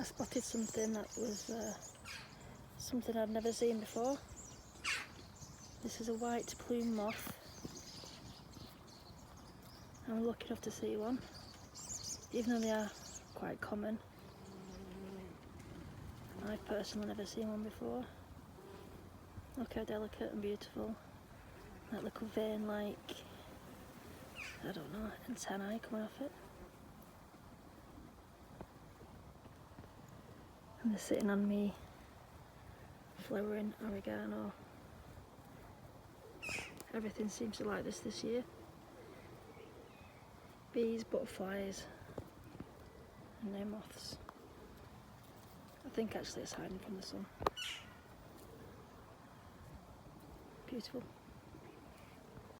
I spotted something that was something I'd never seen before. This is a white plume moth. I'm lucky enough to see one, even though they are quite common. I've personally never seen one before. Look how delicate and beautiful. That little vein, like, I don't know, antennae coming off it. And they're sitting on me flowering oregano. Everything seems to like this year. Bees, butterflies, and no moths. I think actually it's hiding from the sun. Beautiful.